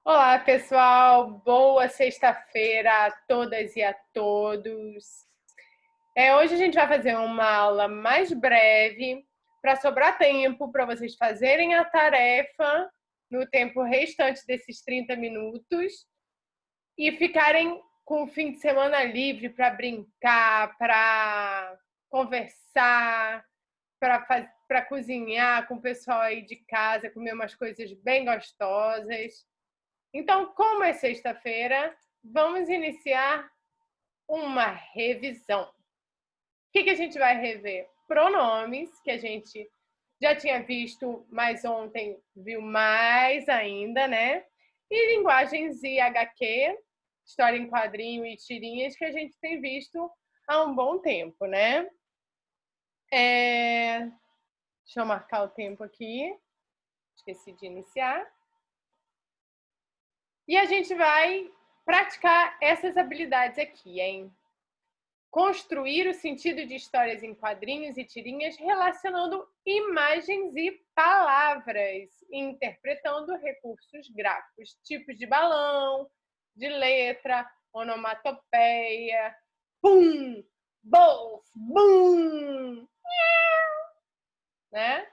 Olá, pessoal. Boa sexta-feira a todas e a todos. Hoje a gente vai fazer uma aula mais breve para sobrar tempo para vocês fazerem a tarefa no tempo restante desses 30 minutos e ficarem com o fim de semana livre para brincar, para conversar, para cozinhar com o pessoal aí de casa, comer umas coisas bem gostosas. Então, como é sexta-feira, vamos iniciar uma revisão. O que a gente vai rever? Pronomes, que a gente já tinha visto, mas ontem viu mais ainda, né? E linguagens IHQ, história em quadrinho e tirinhas, que a gente tem visto há um bom tempo, né? Deixa eu marcar o tempo aqui. Esqueci de iniciar. E a gente vai praticar essas habilidades aqui, hein? Construir o sentido de histórias em quadrinhos e tirinhas relacionando imagens e palavras, interpretando recursos gráficos, tipos de balão, de letra, onomatopeia, pum, bof, bum, né?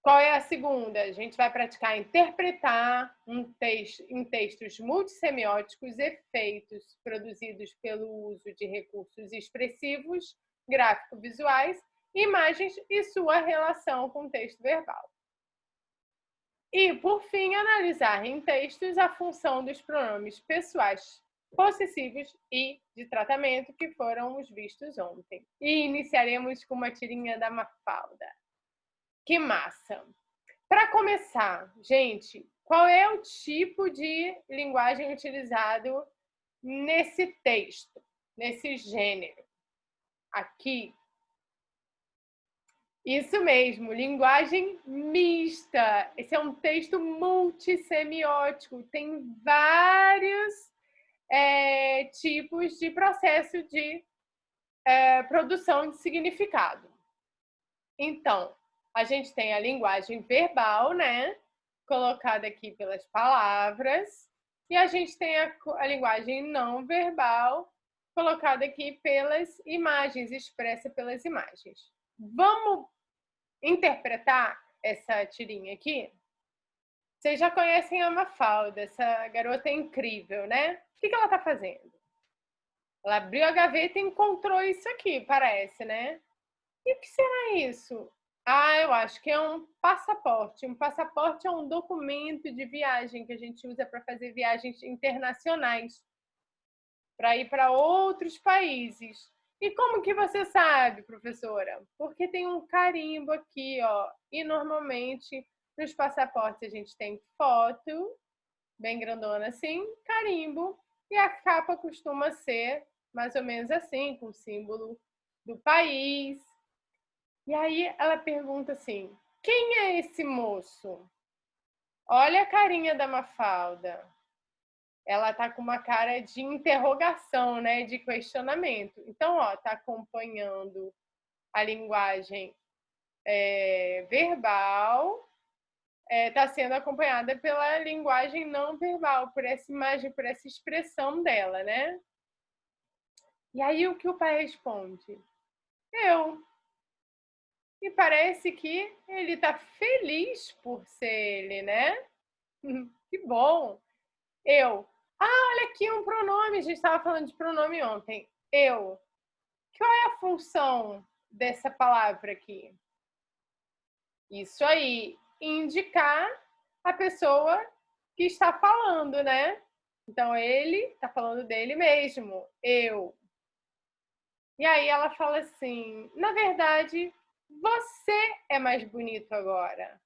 Qual é a segunda? A gente vai praticar interpretar em textos multissemióticos efeitos produzidos pelo uso de recursos expressivos, gráfico-visuais, imagens e sua relação com o texto verbal. E, por fim, analisar em textos a função dos pronomes pessoais possessivos e de tratamento que foram os vistos ontem. E iniciaremos com uma tirinha da Mafalda. Que massa! Para começar, gente, qual é o tipo de linguagem utilizado nesse texto, nesse gênero? Aqui. Isso mesmo, linguagem mista. Esse é um texto multissemiótico, tem vários tipos de processo de produção de significado. Então, a gente tem a linguagem verbal, né? Colocada aqui pelas palavras. E a gente tem a linguagem não verbal, colocada aqui pelas imagens, expressa pelas imagens. Vamos interpretar essa tirinha aqui? Vocês já conhecem a Mafalda, essa garota é incrível, né? O que ela está fazendo? Ela abriu a gaveta e encontrou isso aqui, parece, né? E o que será isso? Eu acho que é um passaporte. Um passaporte é um documento de viagem que a gente usa para fazer viagens internacionais, para ir para outros países. E como que você sabe, professora? Porque tem um carimbo aqui, ó. E normalmente nos passaportes a gente tem foto, bem grandona assim, carimbo, e a capa costuma ser mais ou menos assim, com o símbolo do país. E aí ela pergunta assim: quem é esse moço? Olha a carinha da Mafalda. Ela tá com uma cara de interrogação, né, de questionamento. Então, ó, tá acompanhando a linguagem verbal, tá sendo acompanhada pela linguagem não verbal, por essa imagem, por essa expressão dela, né? E aí o que o pai responde? Eu. E parece que ele está feliz por ser ele, né? Que bom! Eu. Olha aqui um pronome, a gente estava falando de pronome ontem. Eu. Qual é a função dessa palavra aqui? Isso aí, indicar a pessoa que está falando, né? Então ele está falando dele mesmo, eu. E aí ela fala assim: na verdade, você é mais bonito agora.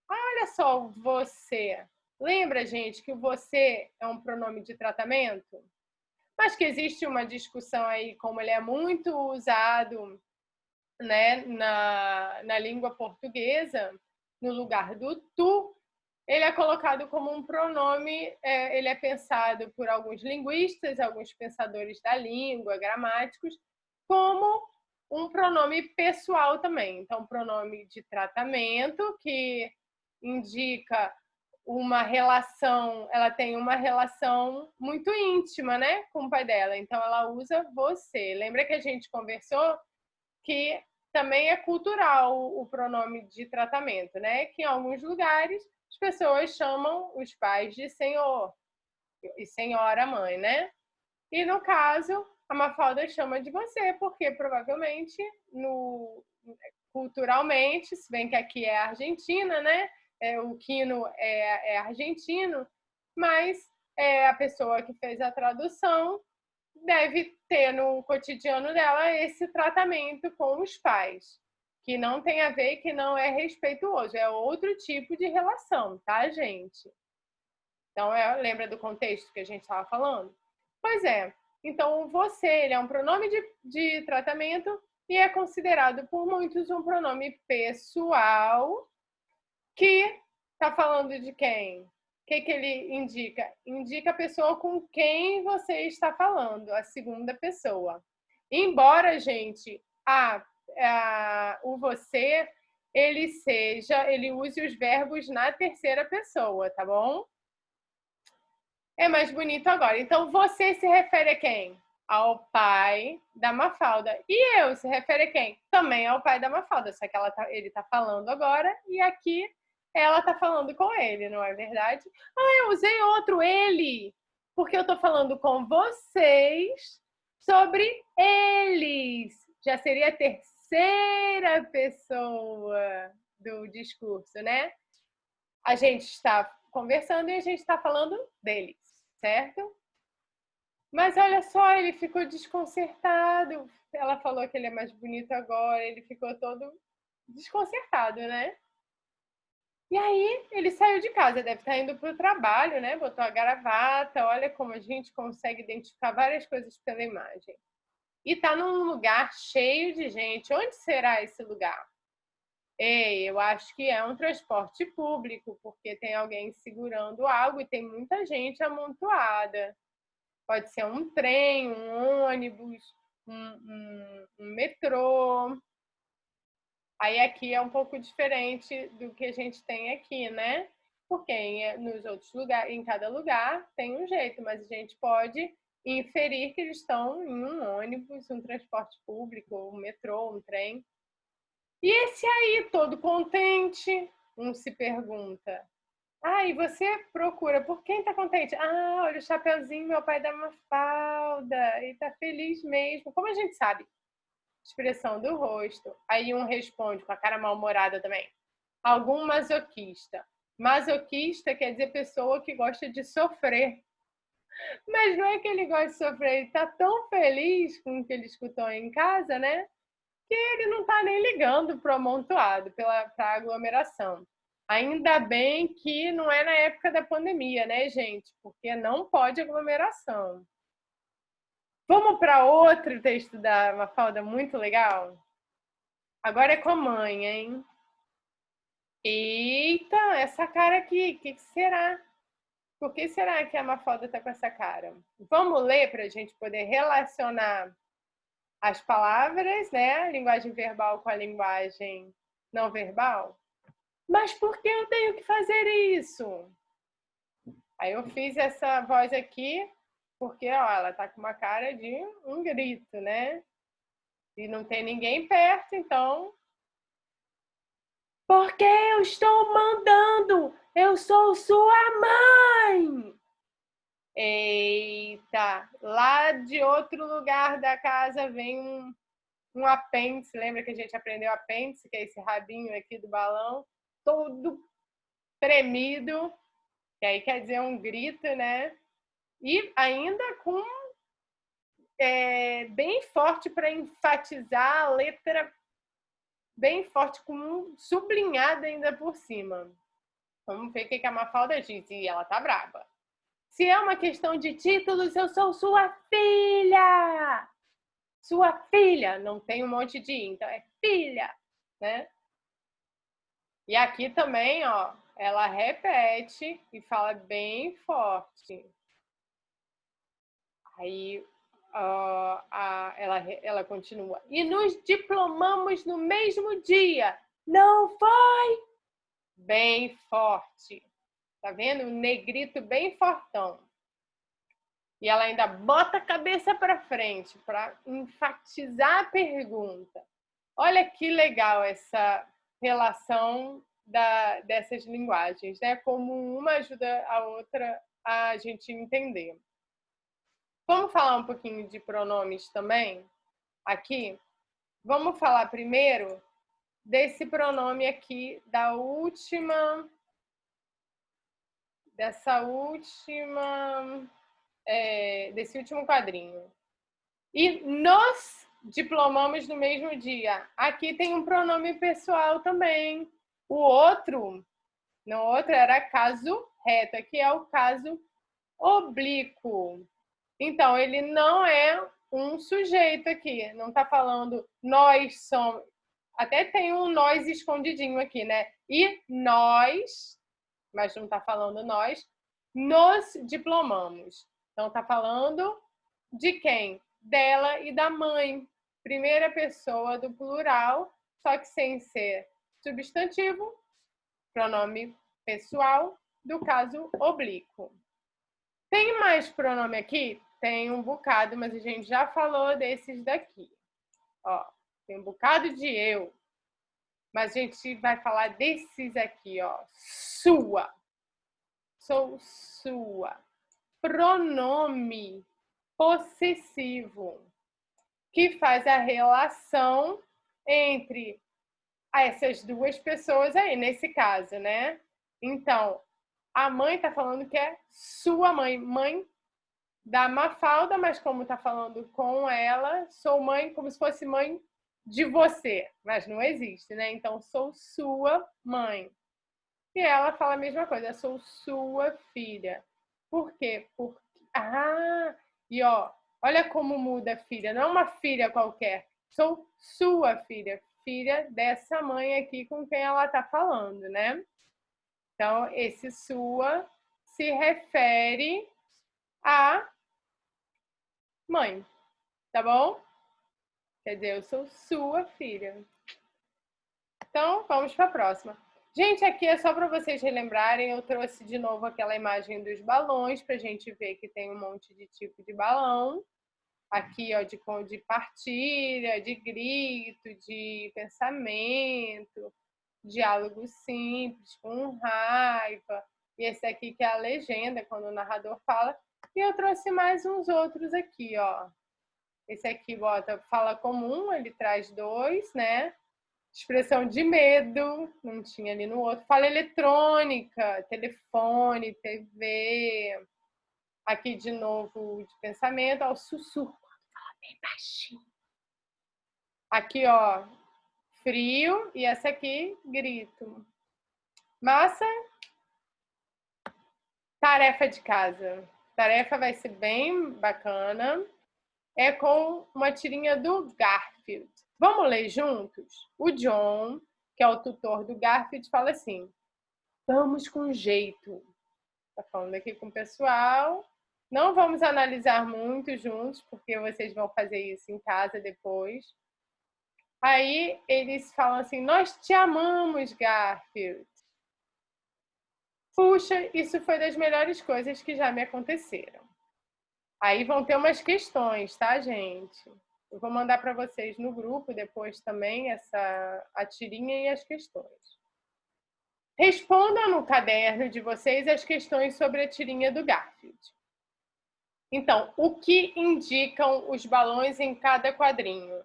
Olha só, você. Lembra, gente, que o você é um pronome de tratamento? Mas que existe uma discussão aí, como ele é muito usado, né, na língua portuguesa, no lugar do tu, ele é colocado como um pronome, ele é pensado por alguns linguistas, alguns pensadores da língua, gramáticos, como um pronome pessoal também. Então, pronome de tratamento, que indica uma relação, ela tem uma relação muito íntima, né, com o pai dela. Então ela usa você. Lembra que a gente conversou que também é cultural o pronome de tratamento, né? Que em alguns lugares as pessoas chamam os pais de senhor e senhora mãe, né? E no caso, a Mafalda chama de você, porque provavelmente culturalmente, se bem que aqui é Argentina, né? O Quino é argentino, mas a pessoa que fez a tradução deve ter no cotidiano dela esse tratamento com os pais, que não tem a ver, que não é respeituoso, é outro tipo de relação, tá, gente? Então, lembra do contexto que a gente estava falando? Pois é. Então, você, ele é um pronome de tratamento e é considerado por muitos um pronome pessoal que está falando de quem? O que ele indica? Indica a pessoa com quem você está falando, a segunda pessoa. Embora, gente, o você, ele use os verbos na terceira pessoa, tá bom? É mais bonito agora. Então, você se refere a quem? Ao pai da Mafalda. E eu se refere a quem? Também ao pai da Mafalda, só que ele está falando agora e aqui ela está falando com ele, não é verdade? Eu usei outro ele, porque eu estou falando com vocês sobre eles. Já seria a terceira pessoa do discurso, né? A gente está conversando e a gente está falando deles, certo? Mas olha só, ele ficou desconcertado. Ela falou que ele é mais bonito agora, ele ficou todo desconcertado, né? E aí ele saiu de casa, deve estar indo para o trabalho, né? Botou a gravata, olha como a gente consegue identificar várias coisas pela imagem. E está num lugar cheio de gente. Onde será esse lugar? Ei, eu acho que é um transporte público, porque tem alguém segurando algo e tem muita gente amontoada. Pode ser um trem, um ônibus, um metrô. Aí aqui é um pouco diferente do que a gente tem aqui, né? Porque nos outros lugares, em cada lugar tem um jeito, mas a gente pode inferir que eles estão em um ônibus, um transporte público, um metrô, um trem. E esse aí, todo contente, um se pergunta. E você procura por quem tá contente? Olha o chapeuzinho, meu pai dá uma falda e tá feliz mesmo. Como a gente sabe? Expressão do rosto. Aí um responde com a cara mal-humorada também. Algum masoquista. Masoquista quer dizer pessoa que gosta de sofrer. Mas não é que ele gosta de sofrer, ele tá tão feliz com o que ele escutou em casa, né? Que ele não está nem ligando para o amontoado, para a aglomeração. Ainda bem que não é na época da pandemia, né, gente? Porque não pode aglomeração. Vamos para outro texto da Mafalda, muito legal? Agora é com a mãe, hein? Eita, essa cara aqui, o que será? Por que será que a Mafalda está com essa cara? Vamos ler para a gente poder relacionar as palavras, né? A linguagem verbal com a linguagem não verbal. Mas por que eu tenho que fazer isso? Aí eu fiz essa voz aqui, porque ela tá com uma cara de um grito, né? E não tem ninguém perto, então. Porque eu estou mandando! Eu sou sua mãe! Eita! Lá de outro lugar da casa vem um apêndice. Lembra que a gente aprendeu apêndice, que é esse rabinho aqui do balão? Todo tremido, que aí quer dizer um grito, né? E ainda com bem forte para enfatizar a letra, bem forte, com um sublinhado ainda por cima. Vamos ver o que a Mafalda diz. E ela tá brava. Se é uma questão de títulos, eu sou sua filha! Sua filha! Não tem um monte de então é filha, né? E aqui também, ó, ela repete e fala bem forte. Aí ela continua. E nos diplomamos no mesmo dia. Não foi? Bem forte. Tá vendo? Um negrito bem fortão. E ela ainda bota a cabeça para frente para enfatizar a pergunta. Olha que legal essa relação dessas linguagens, né? Como uma ajuda a outra a gente entender. Vamos falar um pouquinho de pronomes também aqui? Vamos falar primeiro desse pronome aqui desse último quadrinho. E nos diplomamos no mesmo dia. Aqui tem um pronome pessoal também. No outro era caso reto, aqui é o caso oblíquo. Então, ele não é um sujeito aqui, não está falando nós somos. Até tem um nós escondidinho aqui, né? E nós, mas não está falando nós, nos diplomamos. Então, está falando de quem? Dela e da mãe. Primeira pessoa do plural, só que sem ser substantivo, pronome pessoal, do caso oblíquo. Tem mais pronome aqui? Tem um bocado, mas a gente já falou desses daqui. Ó, tem um bocado de eu, mas a gente vai falar desses aqui, ó. Sua. Sou sua. Pronome possessivo, que faz a relação entre essas duas pessoas aí, nesse caso, né? Então, a mãe tá falando que é sua mãe, mãe da Mafalda, mas como tá falando com ela, sou mãe como se fosse mãe de você, mas não existe, né? Então, sou sua mãe. E ela fala a mesma coisa, sou sua filha. Por quê? Porque... e ó, olha como muda filha, não é uma filha qualquer, sou sua filha, filha dessa mãe aqui com quem ela tá falando, né? Então, esse sua se refere à mãe, tá bom? Quer dizer, eu sou sua filha. Então, vamos para a próxima. Gente, aqui é só para vocês relembrarem, eu trouxe de novo aquela imagem dos balões, para a gente ver que tem um monte de tipo de balão. Aqui, ó, de partilha, de grito, de pensamento, diálogo simples, com raiva. E esse aqui que é a legenda, quando o narrador fala. E eu trouxe mais uns outros aqui, ó. Esse aqui bota fala comum, ele traz 2, né? Expressão de medo, não tinha ali no outro. Fala eletrônica, telefone, TV. Aqui de novo de pensamento, ó, sussurro, fala bem baixinho. Aqui, ó, frio e essa aqui, grito. Massa, tarefa de casa. Tarefa vai ser bem bacana. É com uma tirinha do Garfield. Vamos ler juntos? O John, que é o tutor do Garfield, fala assim: vamos com jeito. Tá falando aqui com o pessoal. Não vamos analisar muito juntos, porque vocês vão fazer isso em casa depois. Aí eles falam assim: nós te amamos, Garfield. Puxa, isso foi das melhores coisas que já me aconteceram. Aí vão ter umas questões, tá, gente? Eu vou mandar para vocês no grupo depois também a tirinha e as questões. Respondam no caderno de vocês as questões sobre a tirinha do Garfield. Então, o que indicam os balões em cada quadrinho?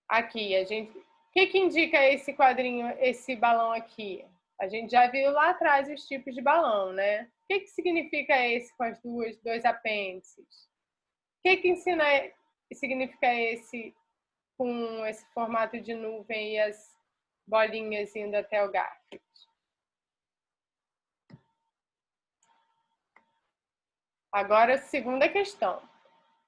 Aqui, o que indica esse quadrinho, esse balão aqui? A gente já viu lá atrás os tipos de balão, né? O que significa esse com as dois apêndices? O que significa esse com esse formato de nuvem e as bolinhas indo até o Garfield? Agora, segunda questão.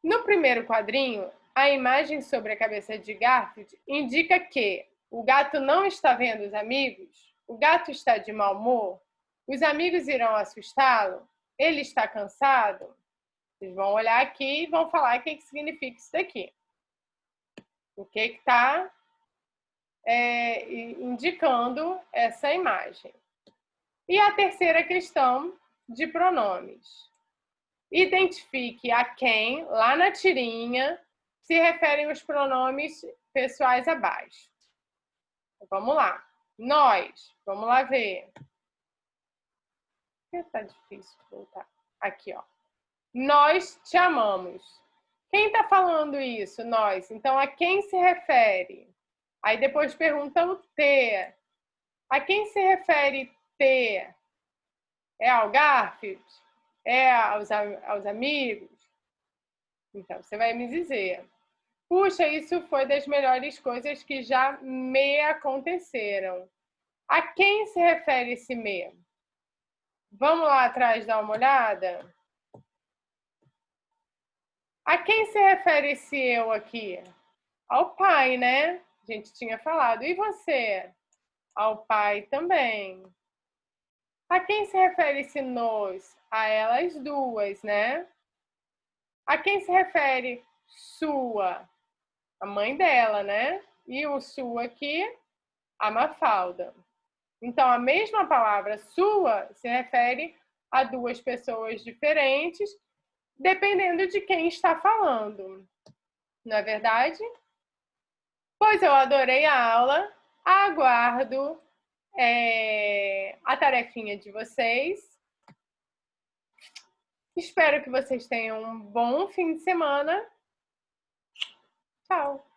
No primeiro quadrinho, a imagem sobre a cabeça de Garfield indica que o gato não está vendo os amigos, o gato está de mau humor, os amigos irão assustá-lo, ele está cansado. Vocês vão olhar aqui e vão falar o que significa isso daqui. O que está indicando essa imagem. E a terceira questão de pronomes. Identifique a quem, lá na tirinha, se referem os pronomes pessoais abaixo. Vamos lá. Nós. Vamos lá ver. Tá difícil voltar. Aqui, ó. Nós te amamos. Quem está falando isso? Nós. Então, a quem se refere? Aí depois pergunta o te. A quem se refere te? É ao Garfield? É aos amigos? Então, você vai me dizer. Puxa, isso foi das melhores coisas que já me aconteceram. A quem se refere esse me? Vamos lá atrás dar uma olhada? A quem se refere esse eu aqui? Ao pai, né? A gente tinha falado. E você? Ao pai também. A quem se refere esse nós? A elas duas, né? A quem se refere sua? A mãe dela, né? E o sua aqui, a Mafalda. Então, a mesma palavra sua se refere a duas pessoas diferentes, dependendo de quem está falando. Não é verdade? Pois eu adorei a aula, aguardo a tarefinha de vocês. Espero que vocês tenham um bom fim de semana. Tchau!